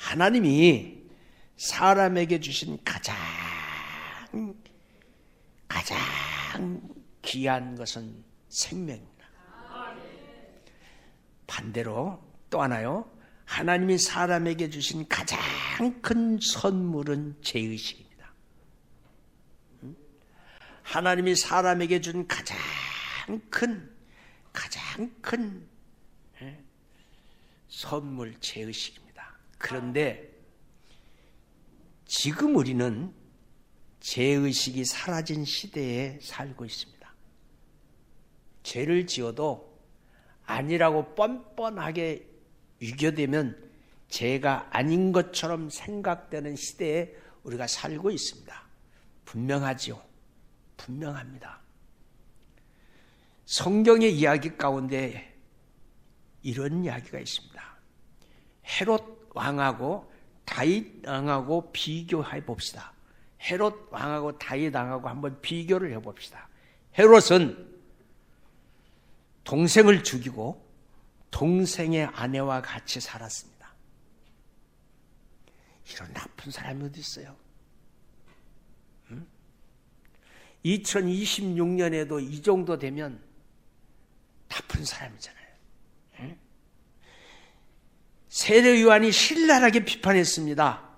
하나님이 사람에게 주신 가장 귀한 것은 생명입니다. 반대로 또 하나요. 하나님이 사람에게 주신 가장 큰 선물은 죄의식입니다. 하나님이 사람에게 준 가장 큰 선물 죄의식입니다. 그런데 지금 우리는 죄의식이 사라진 시대에 살고 있습니다. 죄를 지어도 아니라고 뻔뻔하게 유교되면 죄가 아닌 것처럼 생각되는 시대에 우리가 살고 있습니다. 분명하지요. 분명합니다. 성경의 이야기 가운데 이런 이야기가 있습니다. 헤롯 왕하고 다윗 왕하고 비교해 봅시다. 헤롯 왕하고 다윗 왕하고 한번 비교를 해봅시다. 헤롯은 동생을 죽이고 동생의 아내와 같이 살았습니다. 이런 나쁜 사람이 어디 있어요? 2026년에도 이 정도 되면 나쁜 사람이잖아요. 세례요한이 신랄하게 비판했습니다.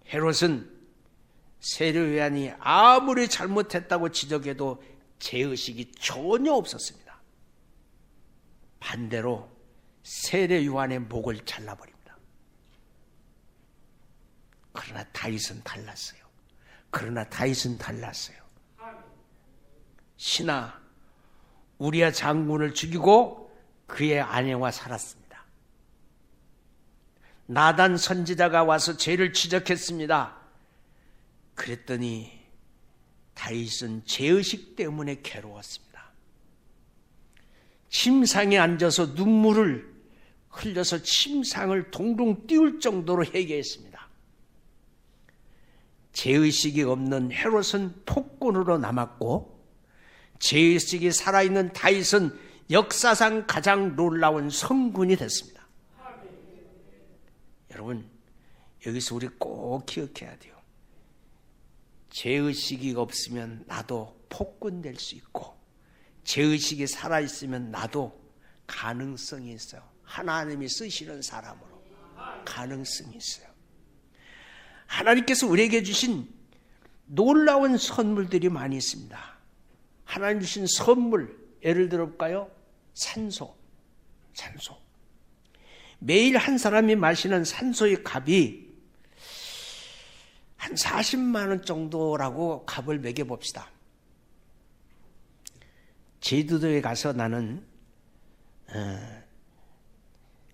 헤롯은 세례요한이 아무리 잘못했다고 지적해도 죄의식이 전혀 없었습니다. 반대로 세례요한의 목을 잘라버립니다. 그러나 다윗은 달랐어요. 신하 우리야 장군을 죽이고 그의 아내와 살았습니다. 나단 선지자가 와서 죄를 지적했습니다. 그랬더니 다윗은 죄의식 때문에 괴로웠습니다. 침상에 앉아서 눈물을 흘려서 침상을 동동 띄울 정도로 회개했습니다. 죄의식이 없는 헤롯은 폭군으로 남았고 죄의식이 살아있는 다윗은 역사상 가장 놀라운 성군이 됐습니다. 여러분 여기서 우리 꼭 기억해야 돼요. 죄의식이 없으면 나도 폭군 될 수 있고 죄의식이 살아있으면 나도 가능성이 있어요. 하나님이 쓰시는 사람으로 가능성이 있어요. 하나님께서 우리에게 주신 놀라운 선물들이 많이 있습니다. 하나님 주신 선물 예를 들어볼까요? 산소. 매일 한 사람이 마시는 산소의 값이 한 40만 원 정도라고 값을 매겨봅시다. 제주도에 가서 나는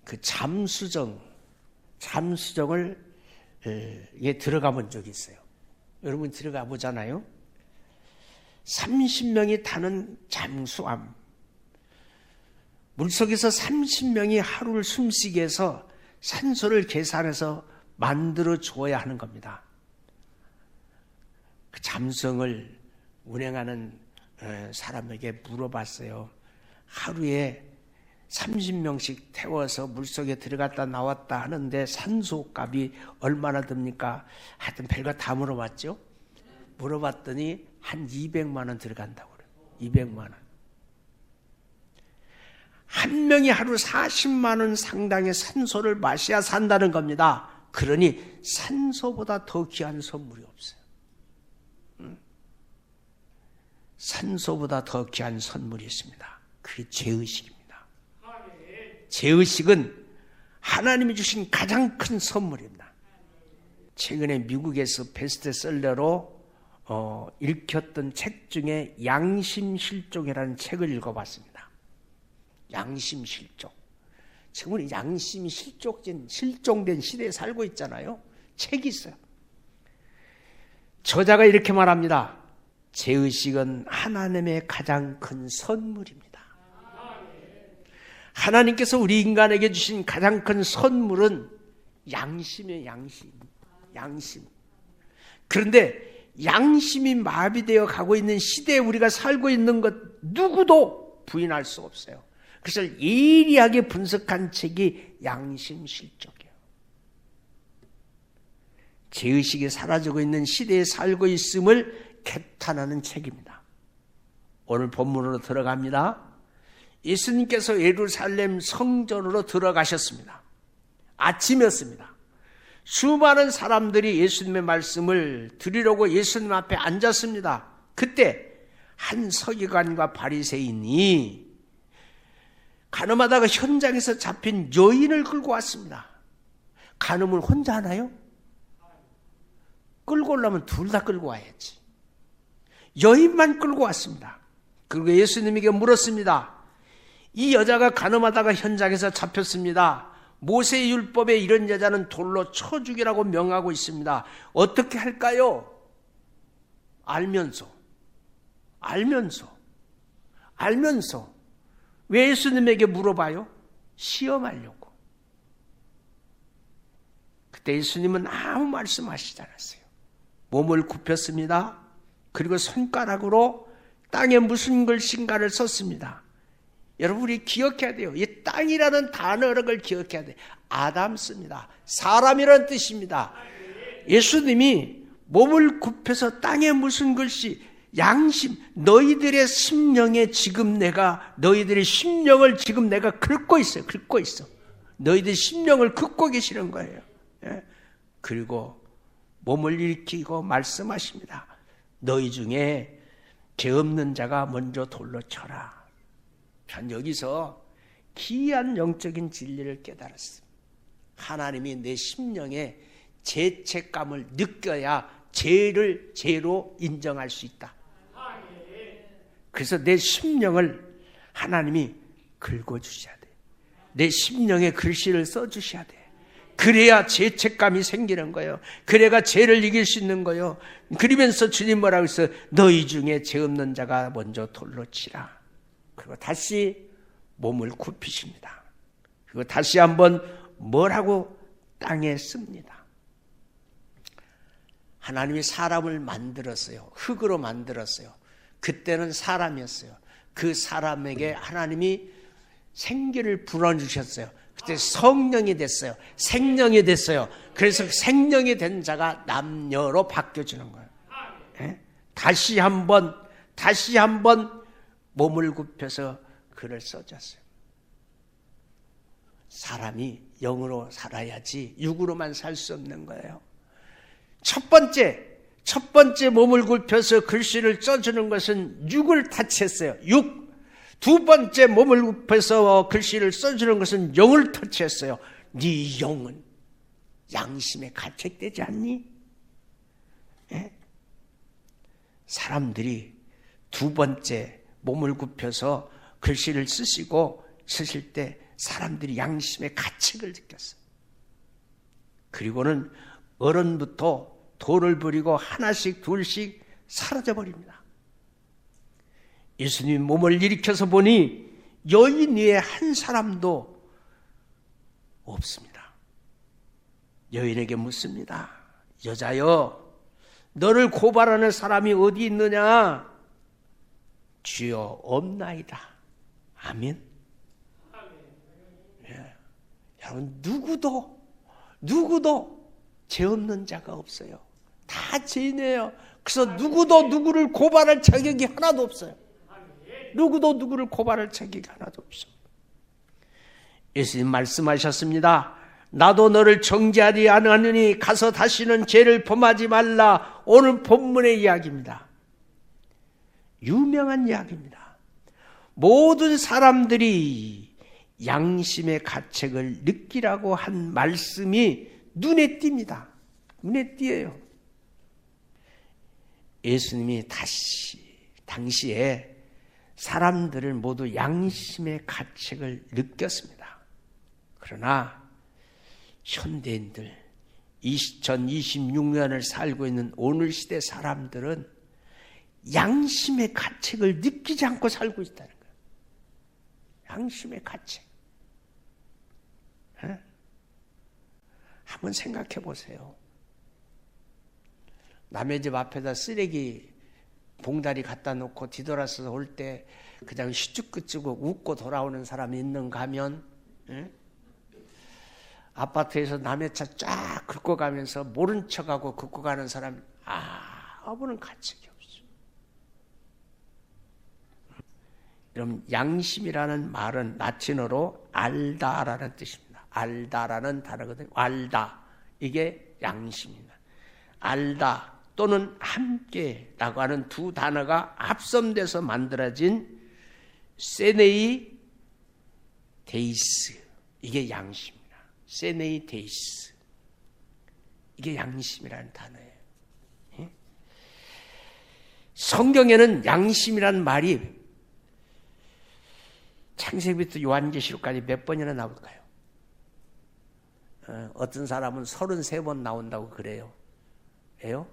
그 잠수정을 들어가 본 적이 있어요. 여러분 들어가 보잖아요. 30명이 타는 잠수함. 물속에서 30명이 하루를 숨쉬게 해서 산소를 계산해서 만들어 줘야 하는 겁니다. 그 잠수정을 운행하는 사람에게 물어봤어요. 하루에 30명씩 태워서 물속에 들어갔다 나왔다 하는데 산소값이 얼마나 듭니까? 하여튼 별거 다 물어봤죠. 물어봤더니 한 200만 원 들어간다고 그래요. 200만 원. 한 명이 하루 40만 원 상당의 산소를 마셔야 산다는 겁니다. 그러니 산소보다 더 귀한 선물이 없어요. 산소보다 더 귀한 선물이 있습니다. 그게 죄의식입니다. 죄의식은 하나님이 주신 가장 큰 선물입니다. 최근에 미국에서 베스트셀러로 읽혔던 책 중에 양심실족이라는 책을 읽어봤습니다. 양심실족. 지금 우리 양심이 실종된 시대에 살고 있잖아요. 책이 있어요. 저자가 이렇게 말합니다. 죄의식은 하나님의 가장 큰 선물입니다. 하나님께서 우리 인간에게 주신 가장 큰 선물은 양심이에요. 양심. 그런데 양심이 마비되어 가고 있는 시대에 우리가 살고 있는 것 누구도 부인할 수 없어요. 그래서 예리하게 분석한 책이 양심실족이에요. 죄의식이 사라지고 있는 시대에 살고 있음을 개탄하는 책입니다. 오늘 본문으로 들어갑니다. 예수님께서 예루살렘 성전으로 들어가셨습니다. 아침이었습니다. 수많은 사람들이 예수님의 말씀을 들으려고 예수님 앞에 앉았습니다. 그때 한 서기관과 바리새인이 간음하다가 현장에서 잡힌 여인을 끌고 왔습니다. 간음을 혼자 하나요? 끌고 오려면 둘 다 끌고 와야지. 여인만 끌고 왔습니다. 그리고 예수님에게 물었습니다. 이 여자가 간음하다가 현장에서 잡혔습니다. 모세의 율법에 이런 여자는 돌로 쳐 죽이라고 명하고 있습니다. 어떻게 할까요? 알면서 왜 예수님에게 물어봐요? 시험하려고. 그때 예수님은 아무 말씀하시지 않았어요. 몸을 굽혔습니다. 그리고 손가락으로 땅에 무슨 글씨인가를 썼습니다. 여러분, 우리 기억해야 돼요. 이 땅이라는 단어를 기억해야 돼요. 아담스입니다. 사람이라는 뜻입니다. 예수님이 몸을 굽혀서 땅에 무슨 글씨, 양심, 너희들의 심령을 지금 내가 긁고 있어요. 너희들 심령을 긁고 계시는 거예요. 그리고 몸을 일으키고 말씀하십니다. 너희 중에 죄 없는 자가 먼저 돌로 쳐라. 전 여기서 기이한 영적인 진리를 깨달았습니다. 하나님이 내 심령에 죄책감을 느껴야 죄를 죄로 인정할 수 있다. 그래서 내 심령을 하나님이 긁어주셔야 돼. 내 심령에 글씨를 써주셔야 돼. 그래야 죄책감이 생기는 거예요. 그래야 죄를 이길 수 있는 거예요. 그러면서 주님 뭐라고 했어요? 너희 중에 죄 없는 자가 먼저 돌로 치라. 그리고 다시 몸을 굽히십니다. 그리고 다시 한번 뭐라고 땅에 씁니다. 하나님이 사람을 만들었어요. 흙으로 만들었어요. 그때는 사람이었어요. 그 사람에게 하나님이 생기를 불어주셨어요. 그때 성령이 됐어요. 생명이 됐어요. 그래서 생명이 된 자가 남녀로 바뀌어지는 거예요. 다시 한번 몸을 굽혀서 글을 써줬어요. 사람이 영으로 살아야지 육으로만 살 수 없는 거예요. 첫 번째 몸을 굽혀서 글씨를 써주는 것은 육을 터치했어요. 육. 두 번째 몸을 굽혀서 글씨를 써주는 것은 영을 터치했어요. 네 영은 양심에 가책되지 않니? 사람들이 두 번째 몸을 굽혀서 글씨를 쓰실 때 사람들이 양심의 가책을 느꼈어요. 그리고는 어른부터 돌을 버리고 하나씩 둘씩 사라져버립니다. 예수님 몸을 일으켜서 보니 여인 위에 한 사람도 없습니다. 여인에게 묻습니다. 여자여, 너를 고발하는 사람이 어디 있느냐? 주여, 없나이다. 아멘. 여러분, 누구도 죄 없는 자가 없어요. 다 죄인이에요. 그래서 누구도 누구를 고발할 자격이 하나도 없어요. 누구도 누구를 고발할 자격이 하나도 없어요. 예수님 말씀하셨습니다. 나도 너를 정죄하지 않으니 가서 다시는 죄를 범하지 말라. 오늘 본문의 이야기입니다. 유명한 이야기입니다. 모든 사람들이 양심의 가책을 느끼라고 한 말씀이 눈에 띕니다. 눈에 띄어요. 예수님이 당시에 사람들을 모두 양심의 가책을 느꼈습니다. 그러나 현대인들 2026년을 살고 있는 오늘 시대 사람들은 양심의 가책을 느끼지 않고 살고 있다는 거예요. 양심의 가책. 한번 생각해 보세요. 남의 집 앞에다 쓰레기 봉다리 갖다 놓고 뒤돌아서서 올 때 그냥 휘죽끄죽 웃고 돌아오는 사람이 있는가 하면 아파트에서 남의 차 쫙 긁고 가면서 모른 척하고 긁고 가는 사람 아무런 가책이 없어. 여러분, 양심이라는 말은 라틴어로 알다라는 뜻입니다. 알다라는 단어거든요. 알다, 이게 양심입니다. 알다 또는 함께라고 하는 두 단어가 합성돼서 만들어진 세네이 데이스, 이게 양심입니다. 세네이 데이스, 이게 양심이라는 단어예요. 성경에는 양심이라는 말이 창세기부터 요한계시록까지 몇 번이나 나올까요? 어떤 사람은 33번 나온다고 그래요. 왜요?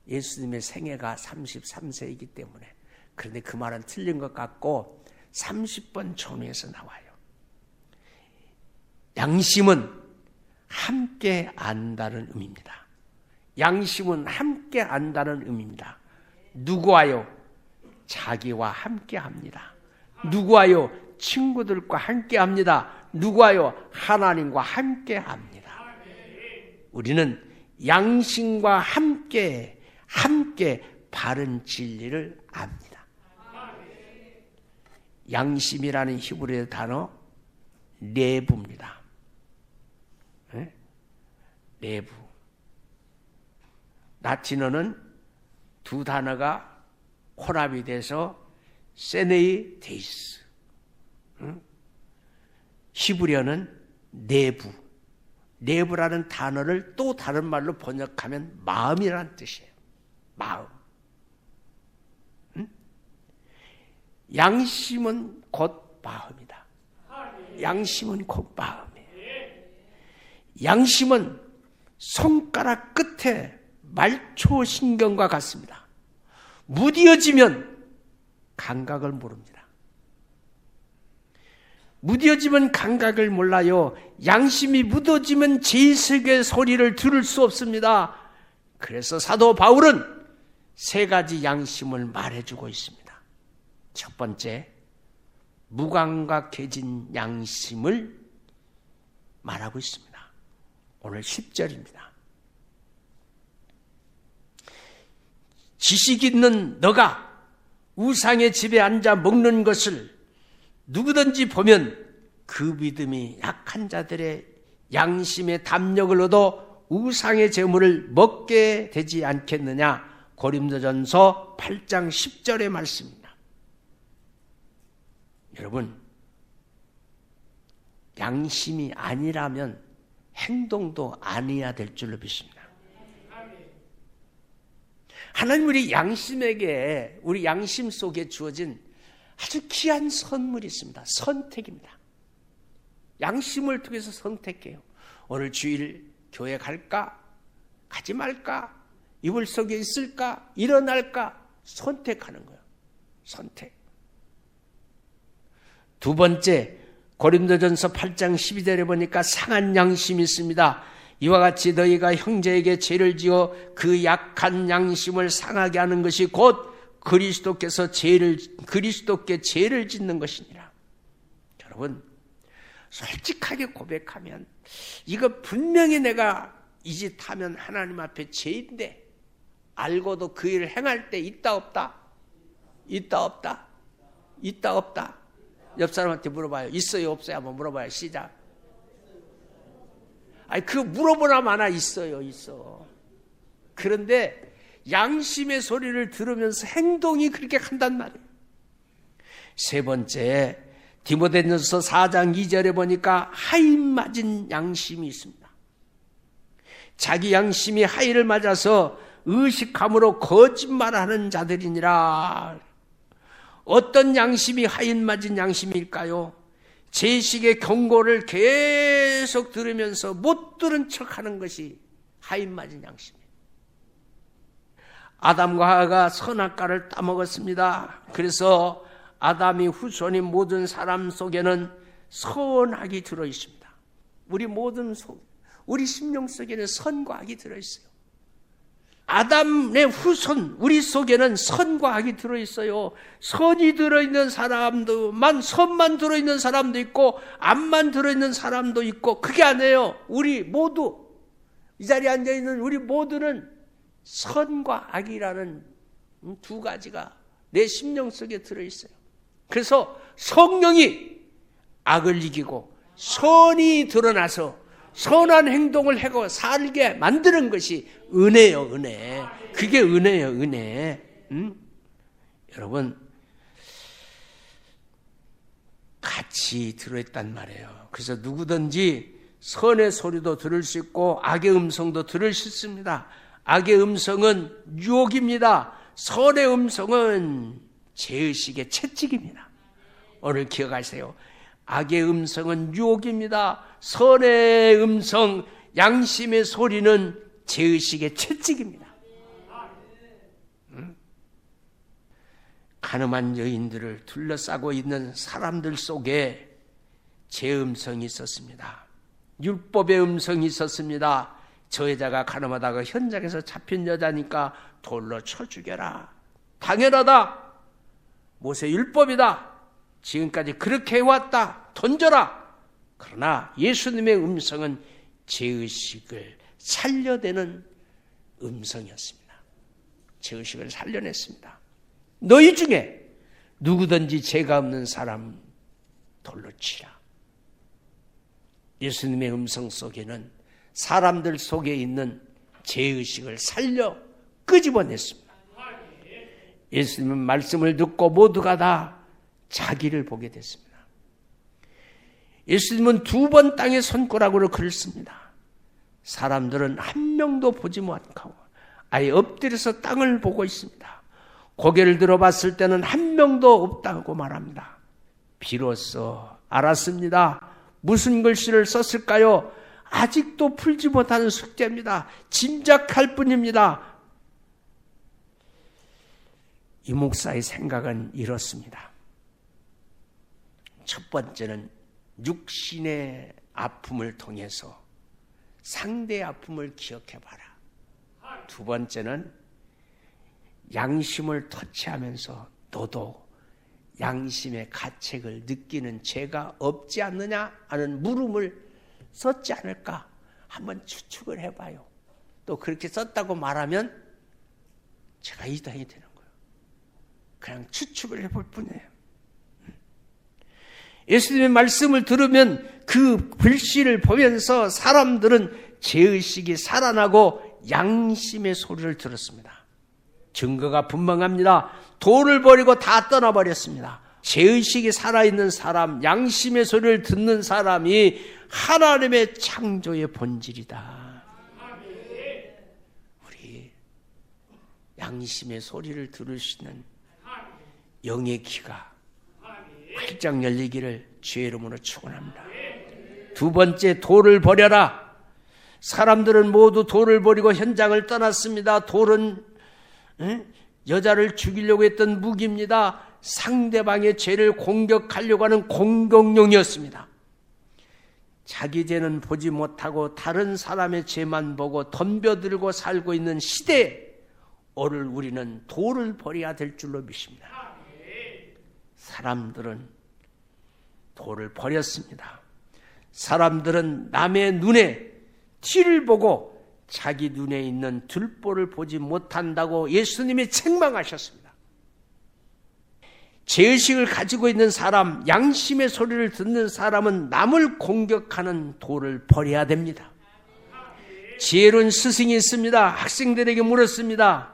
예수님의 생애가 33세이기 때문에. 그런데 그 말은 틀린 것 같고 30번 전후에서 나와요. 양심은 함께 안다는 의미입니다. 양심은 함께 안다는 의미입니다. 누구와요? 자기와 함께 합니다. 누구와요? 친구들과 함께 합니다. 누구와요? 하나님과 함께 합니다. 우리는 양심과 함께 바른 진리를 압니다. 양심이라는 히브리어 단어 레부입니다. 레부. 라틴어는 두 단어가 혼합이 돼서 세네이 데이스. 히브리어는 내부. 내부라는 단어를 또 다른 말로 번역하면 마음이라는 뜻이에요. 마음. 양심은 곧 마음이다. 양심은 곧 마음이에요. 양심은 손가락 끝에 말초신경과 같습니다. 무뎌지면 감각을 모릅니다. 무뎌지면 감각을 몰라요. 양심이 묻어지면 제2세계의 소리를 들을 수 없습니다. 그래서 사도 바울은 세 가지 양심을 말해주고 있습니다. 첫 번째, 무감각해진 양심을 말하고 있습니다. 오늘 10절입니다. 지식 있는 너가 우상의 집에 앉아 먹는 것을 누구든지 보면 그 믿음이 약한 자들의 양심의 담력을 얻어 우상의 제물을 먹게 되지 않겠느냐. 고린도전서 8장 10절의 말씀입니다. 여러분, 양심이 아니라면 행동도 아니어야 될 줄로 믿습니다. 하나님 우리 양심에게, 우리 양심 속에 주어진 아주 귀한 선물이 있습니다. 선택입니다. 양심을 통해서 선택해요. 오늘 주일 교회 갈까? 가지 말까? 이불 속에 있을까? 일어날까? 선택하는 거예요. 선택. 두 번째, 고린도전서 8장 12절에 보니까 상한 양심이 있습니다. 이와 같이 너희가 형제에게 죄를 지어 그 약한 양심을 상하게 하는 것이 곧 그리스도께 죄를 짓는 것이니라. 여러분, 솔직하게 고백하면 이거 분명히 내가 이 짓 하면 하나님 앞에 죄인데 알고도 그 일을 행할 때 있다 없다? 있다 없다? 있다 없다? 옆 사람한테 물어봐요. 있어요 없어요? 한번 물어봐요. 시작. 아니 그거 물어보나 마나 있어요. 있어. 그런데 양심의 소리를 들으면서 행동이 그렇게 한단 말이에요. 세 번째, 디모데전서 4장 2절에 보니까 하인 맞은 양심이 있습니다. 자기 양심이 하인을 맞아서 의식함으로 거짓말하는 자들이니라. 어떤 양심이 하인 맞은 양심일까요? 제식의 경고를 계속 들으면서 못 들은 척하는 것이 하인 맞은 양심이에요. 아담과 하와가 선악과를 따먹었습니다. 그래서 아담이 후손인 모든 사람 속에는 선악이 들어있습니다. 우리 모든 우리 심령 속에는 선과 악이 들어있어요. 아담의 후손, 우리 속에는 선과 악이 들어있어요. 선이 들어있는 사람도만, 선만 들어있는 사람도 있고 악만 들어있는 사람도 있고, 그게 아니에요. 우리 모두, 이 자리에 앉아있는 우리 모두는 선과 악이라는 두 가지가 내 심령 속에 들어있어요. 그래서 성령이 악을 이기고 선이 드러나서 선한 행동을 하고 살게 만드는 것이 은혜요, 은혜. 그게 은혜요, 은혜. 여러분, 같이 들어있단 말이에요. 그래서 누구든지 선의 소리도 들을 수 있고 악의 음성도 들을 수 있습니다. 악의 음성은 유혹입니다. 선의 음성은 죄의식의 채찍입니다. 오늘 기억하세요. 악의 음성은 유혹입니다. 선의 음성, 양심의 소리는 죄의식의 채찍입니다. 가늠한 여인들을 둘러싸고 있는 사람들 속에 제 음성이 있었습니다. 율법의 음성이 있었습니다. 저 여자가 가늠하다가 현장에서 잡힌 여자니까 돌로 쳐 죽여라. 당연하다. 모세 율법이다. 지금까지 그렇게 해왔다. 던져라. 그러나 예수님의 음성은 죄의식을 살려내는 음성이었습니다. 죄의식을 살려냈습니다. 너희 중에 누구든지 죄가 없는 사람 돌로 치라. 예수님의 음성 속에는 사람들 속에 있는 죄의식을 살려 끄집어냈습니다. 예수님은 말씀을 듣고 모두가 다 자기를 보게 됐습니다. 예수님은 2번 땅에 손가락으로 글을 씁니다. 사람들은 한 명도 보지 못하고 아예 엎드려서 땅을 보고 있습니다. 고개를 들어봤을 때는 한 명도 없다고 말합니다. 비로소 알았습니다. 무슨 글씨를 썼을까요? 아직도 풀지 못하는 숙제입니다. 짐작할 뿐입니다. 이 목사의 생각은 이렇습니다. 첫 번째는 육신의 아픔을 통해서 상대의 아픔을 기억해봐라. 두 번째는 양심을 터치하면서 너도 양심의 가책을 느끼는 죄가 없지 않느냐 하는 물음을 썼지 않을까? 한번 추측을 해봐요. 또 그렇게 썼다고 말하면 제가 이단이 되는 거예요. 그냥 추측을 해볼 뿐이에요. 예수님의 말씀을 들으면 그 글씨를 보면서 사람들은 죄의식이 살아나고 양심의 소리를 들었습니다. 증거가 분명합니다. 돈을 버리고 다 떠나버렸습니다. 죄의식이 살아있는 사람, 양심의 소리를 듣는 사람이 하나님의 창조의 본질이다. 우리 양심의 소리를 들을 수 있는 영의 귀가 활짝 열리기를 주의 이름으로 축원합니다. 두 번째, 돌을 버려라. 사람들은 모두 돌을 버리고 현장을 떠났습니다. 돌은 여자를 죽이려고 했던 무기입니다. 상대방의 죄를 공격하려고 하는 공격용이었습니다. 자기 죄는 보지 못하고 다른 사람의 죄만 보고 덤벼들고 살고 있는 시대에 오늘 우리는 돌을 버려야 될 줄로 믿습니다. 사람들은 돌을 버렸습니다. 사람들은 남의 눈에 티를 보고 자기 눈에 있는 들보를 보지 못한다고 예수님이 책망하셨습니다. 죄의식을 가지고 있는 사람, 양심의 소리를 듣는 사람은 남을 공격하는 돌을 버려야 됩니다. 지혜로운 스승이 있습니다. 학생들에게 물었습니다.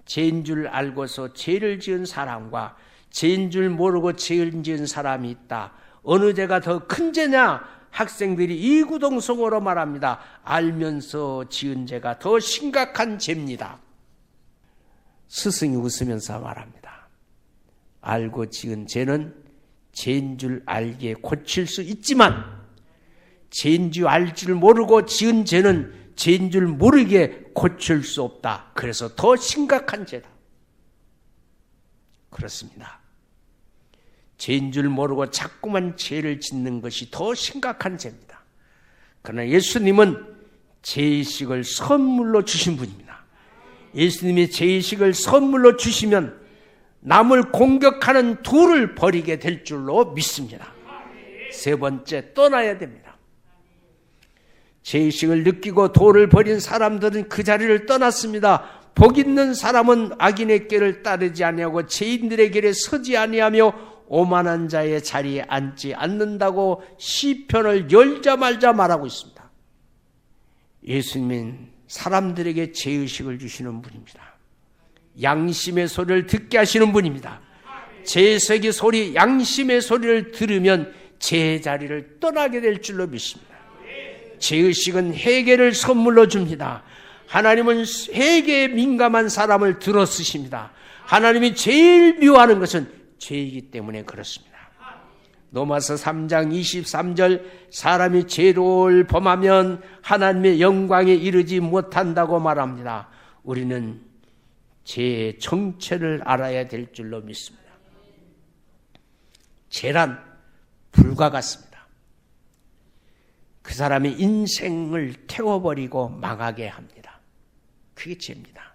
죄인 줄 알고서 죄를 지은 사람과 죄인 줄 모르고 죄를 지은 사람이 있다. 어느 죄가 더 큰 죄냐? 학생들이 이구동성으로 말합니다. 알면서 지은 죄가 더 심각한 죄입니다. 스승이 웃으면서 말합니다. 알고 지은 죄는 죄인 줄 알기에 고칠 수 있지만 죄인 줄 알 줄 모르고 지은 죄는 죄인 줄 모르게 고칠 수 없다. 그래서 더 심각한 죄다. 그렇습니다. 죄인 줄 모르고 자꾸만 죄를 짓는 것이 더 심각한 죄입니다. 그러나 예수님은 죄의식을 선물로 주신 분입니다. 예수님이 죄의식을 선물로 주시면 남을 공격하는 둘을 버리게 될 줄로 믿습니다. 세 번째, 떠나야 됩니다. 죄의식을 느끼고 도를 버린 사람들은 그 자리를 떠났습니다. 복 있는 사람은 악인의 길을 따르지 아니하고 죄인들의 길에 서지 아니하며 오만한 자의 자리에 앉지 않는다고 시편을 열자말자 말하고 있습니다. 예수님은 사람들에게 죄의식을 주시는 분입니다. 양심의 소리를 듣게 하시는 분입니다. 죄의식의 소리, 양심의 소리를 들으면 죄의 자리를 떠나게 될 줄로 믿습니다. 죄의식은 회개를 선물로 줍니다. 하나님은 회개에 민감한 사람을 들어 쓰십니다. 하나님이 제일 미워하는 것은 죄이기 때문에 그렇습니다. 로마서 3장 23절 사람이 죄를 범하면 하나님의 영광에 이르지 못한다고 말합니다. 우리는 죄의 정체를 알아야 될 줄로 믿습니다. 죄란 불과 같습니다. 그 사람의 인생을 태워버리고 망하게 합니다. 그게 죄입니다.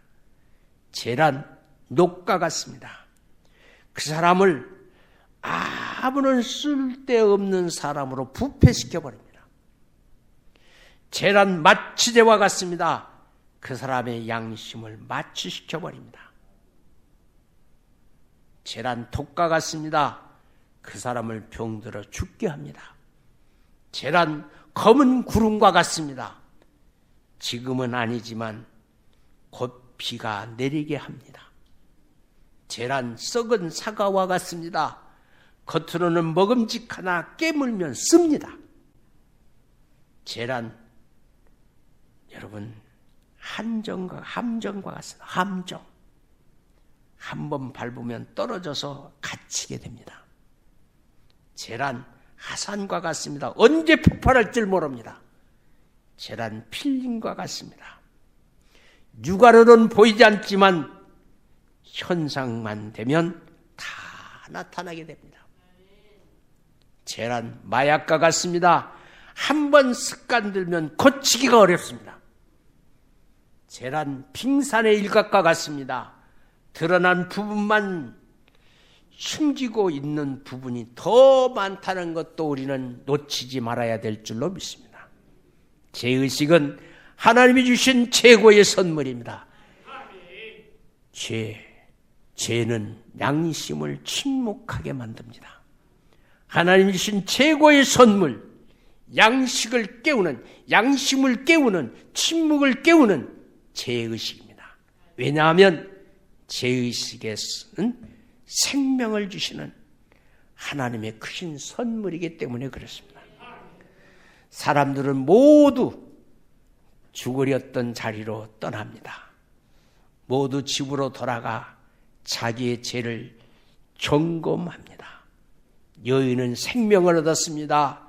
죄란 녹과 같습니다. 그 사람을 아무런 쓸데없는 사람으로 부패시켜버립니다. 죄란 마취제와 같습니다. 그 사람의 양심을 마취시켜버립니다. 죄란 독과 같습니다. 그 사람을 병들어 죽게 합니다. 죄란 검은 구름과 같습니다. 지금은 아니지만 곧 비가 내리게 합니다. 죄란 썩은 사과와 같습니다. 겉으로는 먹음직하나 깨물면 씁니다. 죄란 여러분 함정과 같습니다. 함정. 한번 밟으면 떨어져서 갇히게 됩니다. 죄란 하산과 같습니다. 언제 폭발할지 모릅니다. 죄란 필름과 같습니다. 육안으로는 보이지 않지만 현상만 되면 다 나타나게 됩니다. 죄란 마약과 같습니다. 한번 습관 들면 고치기가 어렵습니다. 죄란 빙산의 일각과 같습니다. 드러난 부분만 숨기고 있는 부분이 더 많다는 것도 우리는 놓치지 말아야 될 줄로 믿습니다. 죄의식은 하나님이 주신 최고의 선물입니다. 죄는 양심을 침묵하게 만듭니다. 하나님이 주신 최고의 선물, 양심을 깨우는, 침묵을 깨우는 죄의식입니다. 왜냐하면 죄의식에서는 생명을 주시는 하나님의 크신 선물이기 때문에 그렇습니다. 사람들은 모두 죽으렸던 자리로 떠납니다. 모두 집으로 돌아가 자기의 죄를 점검합니다. 여인은 생명을 얻었습니다.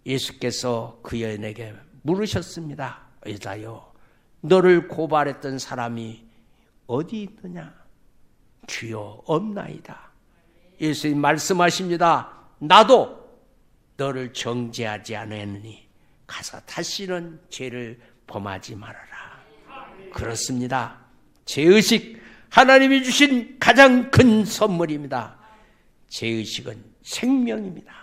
예수께서 그 여인에게 물으셨습니다. 여자여, 너를 고발했던 사람이 어디 있느냐? 주여 없나이다. 예수님 말씀하십니다. 나도 너를 정죄하지 않았느니 가서 다시는 죄를 범하지 말아라. 그렇습니다. 죄의식, 하나님이 주신 가장 큰 선물입니다. 죄의식은 생명입니다.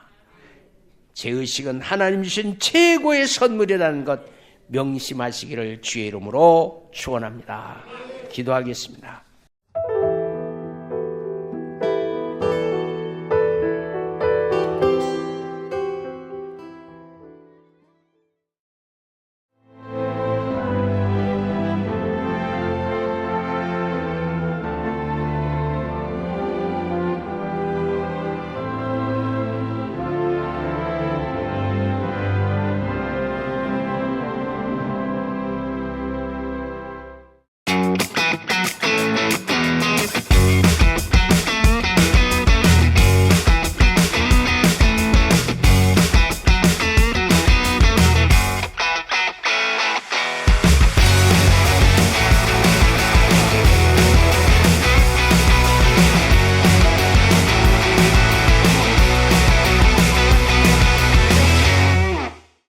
죄의식은 하나님 주신 최고의 선물이라는 것 명심하시기를 주의 이름으로 축원합니다. 기도하겠습니다.